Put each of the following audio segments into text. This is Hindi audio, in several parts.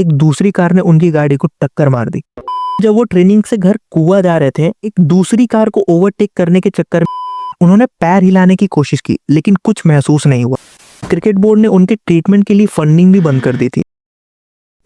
एक दूसरी कार ने उनकी गाड़ी को टक्कर मार दी। जब वो ट्रेनिंग से घर कुआ जा रहे थे, एक दूसरी कार को ओवरटेक करने के चक्कर में उन्होंने पैर हिलाने की कोशिश की, लेकिन कुछ महसूस नहीं हुआ। क्रिकेट बोर्ड ने उनके ट्रीटमेंट के लिए फंडिंग भी बंद कर दी थी।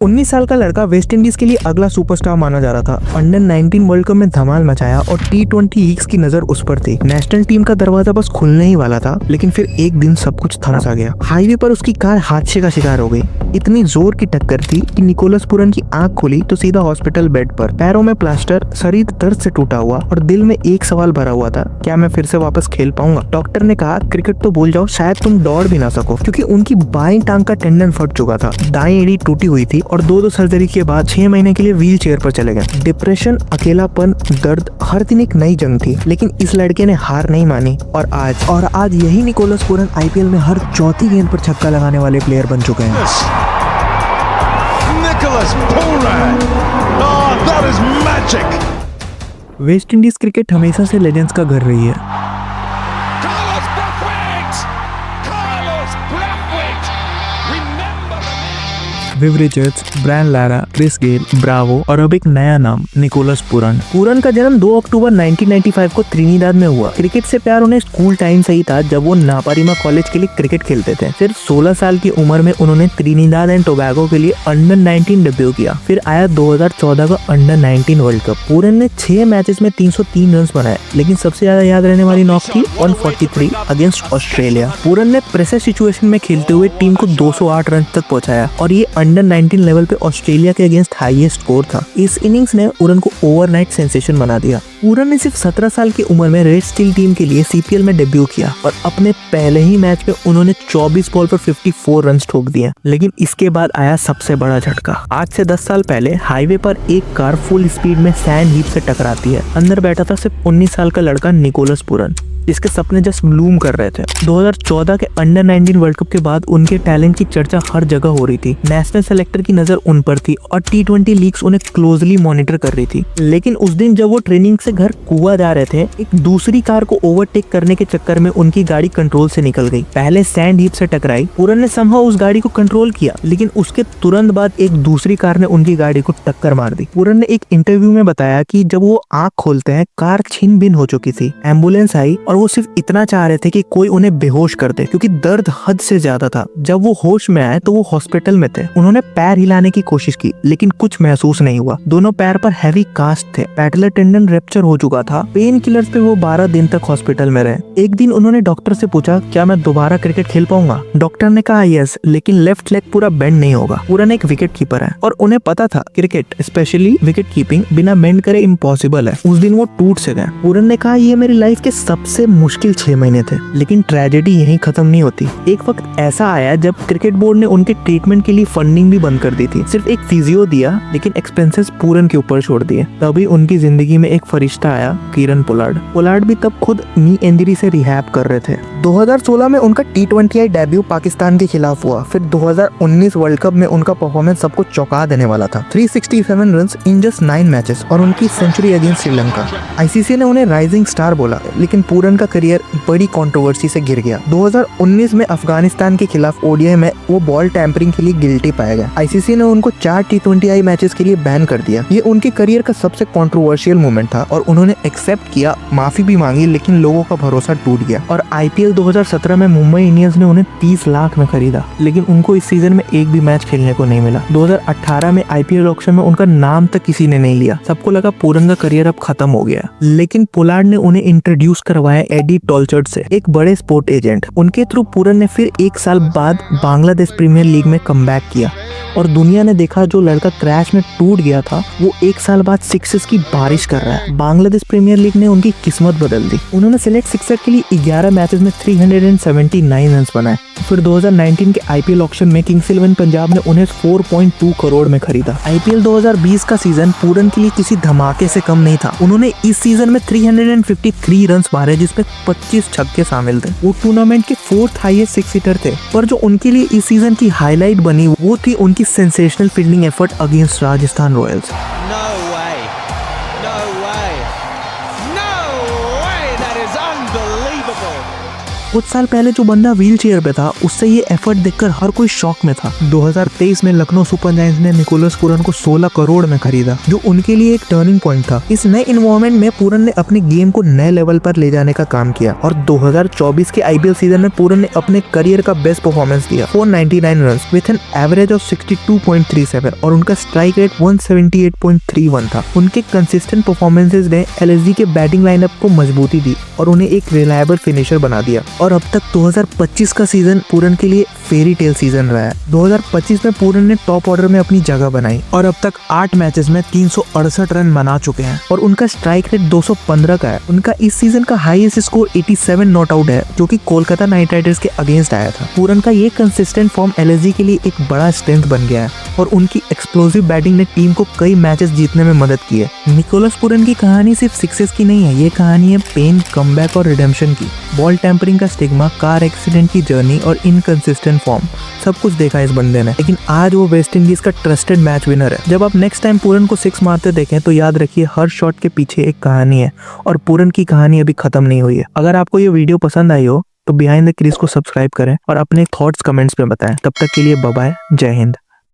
19 साल का लड़का वेस्ट इंडीज के लिए अगला सुपरस्टार माना जा रहा था। अंडर 19 वर्ल्ड कप में धमाल मचाया और T20 लीग्स की नजर उस पर थी। नेशनल टीम का दरवाजा बस खुलने ही वाला था, लेकिन फिर एक दिन सब कुछ थम सा गया। हाईवे पर उसकी कार हादसे का शिकार हो गई। इतनी जोर की टक्कर थी कि निकोलस पूरन की आंख खुली तो सीधा हॉस्पिटल बेड पर, पैरों में प्लास्टर, शरीर दर्द से टूटा हुआ और दिल में एक सवाल भरा हुआ था, क्या मैं फिर से वापस खेल पाऊंगा? डॉक्टर ने कहा क्रिकेट तो भूल जाओ, शायद तुम दौड़ भी ना सको, क्योंकि उनकी बाएं टांग का टेंडन फट चुका था, दाएं एड़ी टूटी हुई थी और दो सर्जरी के बाद 6 महीने के लिए व्हील चेयर पर चले गए। डिप्रेशन, अकेलापन, दर्द, हर दिन एक नई जंग थी, लेकिन इस लड़के ने हार नहीं मानी और आज यही निकोलस पूरन IPL में हर चौथी गेंद पर छक्का लगाने वाले प्लेयर बन चुके हैं। वेस्ट इंडीज क्रिकेट हमेशा से लेजेंड्स का घर रही है। Viv Richards, Brian Lara, Chris Gayle, Bravo और अब एक नया नाम निकोलस पूरन। पूरन का जन्म 2 अक्टूबर 1995 को त्रिनिदाद में हुआ। क्रिकेट से प्यार उन्हें स्कूल टाइम से ही था, जब वो नापारिमा कॉलेज के लिए क्रिकेट खेलते थे। सिर्फ 16 साल की उम्र में उन्होंने त्रिनिदाद एंड टोबैगो के लिए अंडर 19 डेब्यू किया। फिर आया 2014 का अंडर 19 वर्ल्ड कप। पूरन ने 6 मैचेस में 303 रन बनाए, लेकिन सबसे ज्यादा याद रहने वाली नॉक थी 143 अगेंस्ट ऑस्ट्रेलिया। पूरन ने प्रेशर सिचुएशन में खेलते हुए टीम को 208 रन तक पहुंचाया और ये अंडर 19 लेवल पे ऑस्ट्रेलिया के अगेंस्ट हाईएस्ट स्कोर था। इस इनिंग्स ने पूरन को ओवरनाइट सेंसेशन बना दिया। पूरन ने सिर्फ 17 साल की उम्र में रेड स्टील टीम के लिए CPL में डेब्यू किया और अपने पहले ही मैच में उन्होंने 24 बॉल पर 54 रन ठोक दिए। लेकिन इसके बाद आया सबसे बड़ा झटका। आज से 10 साल पहले हाईवे पर एक कार फुल स्पीड में सैंड हीप से टकराती है। अंदर बैठा था सिर्फ 19 साल का लड़का निकोलस पूरन, जिसके सपने जस्ट ब्लूम कर रहे थे। 2014 के अंडर 19 वर्ल्ड कप के बाद उनके टैलेंट की चर्चा हर जगह हो रही थी। नेशनल सेलेक्टर की नजर उन पर थी और T20 लीग्स उन्हें क्लोजली मॉनिटर कर रही थी। लेकिन उस दिन जब वो ट्रेनिंग से घर कुआ जा रहे थे, एक दूसरी कार को ओवरटेक करने के चक्कर में उनकी गाड़ी कंट्रोल से निकल गई। पहले सैंड हीप से टकराई। पूरन ने समहाउ उस गाड़ी को कंट्रोल किया, लेकिन उसके तुरंत बाद एक दूसरी कार ने उनकी गाड़ी को टक्कर मार दी। पूरन ने एक इंटरव्यू में बताया कि जब वो आंख खोलते हैं, कार छिन भिन हो चुकी थी। एम्बुलेंस आई और वो सिर्फ इतना चाह रहे थे कि कोई उन्हें बेहोश कर दे, क्योंकि दर्द हद से ज्यादा था। जब वो होश में आए तो वो हॉस्पिटल में थे। उन्होंने पैर हिलाने की कोशिश की, लेकिन कुछ महसूस नहीं हुआ। दोनों पैर पर हैवी कास्ट थे। पैटेलर टेंडन रैप्चर हो चुका था। पेन किलर्स पे वो 12 दिन तक हॉस्पिटल में रहे। एक दिन उन्होंने डॉक्टर से पूछा, क्या मैं दोबारा क्रिकेट खेल पाऊंगा? डॉक्टर ने कहा यस, लेकिन लेफ्ट लेग पूरा बेंड नहीं होगा। पूरन एक विकेट कीपर है और उन्हें पता था क्रिकेट, स्पेशली विकेट कीपिंग, बिना बेंड करे इम्पॉसिबल है। उस दिन वो टूट से गए। पूरन ने कहा, ये मेरी लाइफ के सबसे मुश्किल 6 महीने थे। लेकिन ट्रेजेडी यहीं खत्म नहीं होती। एक वक्त ऐसा आया जब क्रिकेट बोर्ड ने उनके ट्रीटमेंट के लिए फंडिंग भी बंद कर दी थी। सिर्फ एक फिजियो दिया, लेकिन एक्सपेंसेस पूरन के ऊपर छोड़ दिए। तभी उनकी जिंदगी में एक फरिश्ता आया, किरण पोलार्ड। पोलार्ड भी तब खुद नी इंजरी से रिहैब कर रहे थे। 2016 में उनका T20 डेब्यू पाकिस्तान के खिलाफ हुआ। फिर 2019 वर्ल्ड कप में उनका परफॉर्मेंस सबको चौंका देने वाला था। 367 रन्स इन जस्ट 9 मैचेस और उनकी सेंचुरी अगेंस्ट श्रीलंका। ICC ने उन्हें राइजिंग स्टार बोला, लेकिन पूरन का करियर बड़ी कंट्रोवर्सी से गिर गया। 2019 में अफगानिस्तान के खिलाफ ODI में वो बॉल टैंपरिंग के लिए गिल्टी पाया गया। ICC ने उनको 4 T20I मैचेस के लिए बैन कर दिया। ये उनके करियर का सबसे कंट्रोवर्शियल मोमेंट था और उन्होंने एक्सेप्ट किया, माफी भी मांगी, लेकिन लोगों का भरोसा टूट गया। और IPL 2017 में मुंबई इंडियंस ने उन्हें 30 लाख में खरीदा, लेकिन उनको इस सीजन में एक भी मैच खेलने को नहीं मिला। 2018 में IPL ऑक्शन में उनका नाम तक किसी ने नहीं लिया। सबको लगा पूरन का करियर अब खत्म हो गया, लेकिन पोलार्ड ने उन्हें इंट्रोड्यूस करवाया एडी टॉलचर्ड से, एक बड़े स्पोर्ट एजेंट। उनके थ्रू पूरन ने फिर 1 साल बाद बांग्लादेश प्रीमियर लीग में कमबैक किया और दुनिया ने देखा जो लड़का क्रैश में टूट गया था, वो 1 साल बाद सिक्सेस की बारिश कर रहा है। बांग्लादेश प्रीमियर लीग ने उनकी किस्मत बदल दी। उन्होंने सिलेक्ट सिक्सर के लिए 11 मैचेस में 379 रन बनाए। फिर 2019 के IPL ऑक्शन में किंग्स 11 पंजाब ने उन्हें 4.2 करोड़ में खरीदा। IPL 2020 का सीजन पूरन के लिए किसी धमाके से कम नहीं था। उन्होंने इस सीजन में 353 रन मारे, जिसमें 25 छक्के शामिल थे। वो टूर्नामेंट के 4th हाईएस्ट 6 हिटर थे। पर जो उनके लिए इस सीजन की हाईलाइट बनी वो थी उनकी sensational fielding effort against Rajasthan Royals. कुछ साल पहले जो बंदा व्हील चेयर पे था उससे ये एफर्ट देखकर हर कोई शॉक में था। 2023 में लखनऊ सुपर जायंट्स ने निकोलस पूरन को 16 करोड़ में खरीदा, जो उनके लिए एक टर्निंग पॉइंट था। इस नए इन्वायरमेंट में पूरन ने अपने गेम को नए लेवल पर ले जाने का काम किया और 2024 के आईपीएल सीजन में पूरन ने अपने करियर का बेस्ट परफॉर्मेंस दिया, 499 runs with an average of 62.37 और उनका स्ट्राइक रेट 178.31 था। उनके कंसिस्टेंट परफॉर्मेंसेस ने एलएसजी के बैटिंग लाइनअप को मजबूती दी और उन्हें एक रिलायबल फिनिशर बना दिया। और अब तक 2025 का सीजन पूरन के लिए फेरी टेल सीजन रहा है। 2025 में पूरन ने टॉप ऑर्डर में अपनी जगह बनाई और अब तक 8 मैचेस में 368 रन बना चुके हैं और उनका स्ट्राइक रेट 215 का है। उनका इस सीजन का हाईएस्ट स्कोर 87 नॉट आउट है, जो कि कोलकाता नाइट राइडर्स के अगेंस्ट आया था। पूरन का ये कंसिस्टेंट फॉर्म एलएसजी के लिए एक बड़ा स्ट्रेंथ बन गया है और उनकी एक्सप्लोसिव बैटिंग ने टीम को कई मैचेस जीतने में मदद की है। निकोलस पूरन की कहानी सिर्फ सिक्सेस की नहीं है, ये कहानी है पेन, कमबैक और रिडेम्पशन की। बॉल टेम्परिंग का स्टिग्मा, कार एक्सीडेंट की जर्नी और इनकंसिस्टेंट फॉर्म, सब कुछ देखा इस बंदे ने, लेकिन आज वो वेस्ट इंडीज का ट्रस्टेड मैच विनर है। जब आप नेक्स्ट टाइम पूरन को 6 मारते देखें तो याद रखिए हर शॉट के पीछे एक कहानी है और पूरन की कहानी अभी खत्म नहीं हुई है। अगर आपको ये वीडियो पसंद आई हो तो बिहाइंड द क्रीज को सब्सक्राइब करें और अपने थॉट्स कमेंट्स में बताएं। तब तक के लिए बाय बाय, जय हिंद।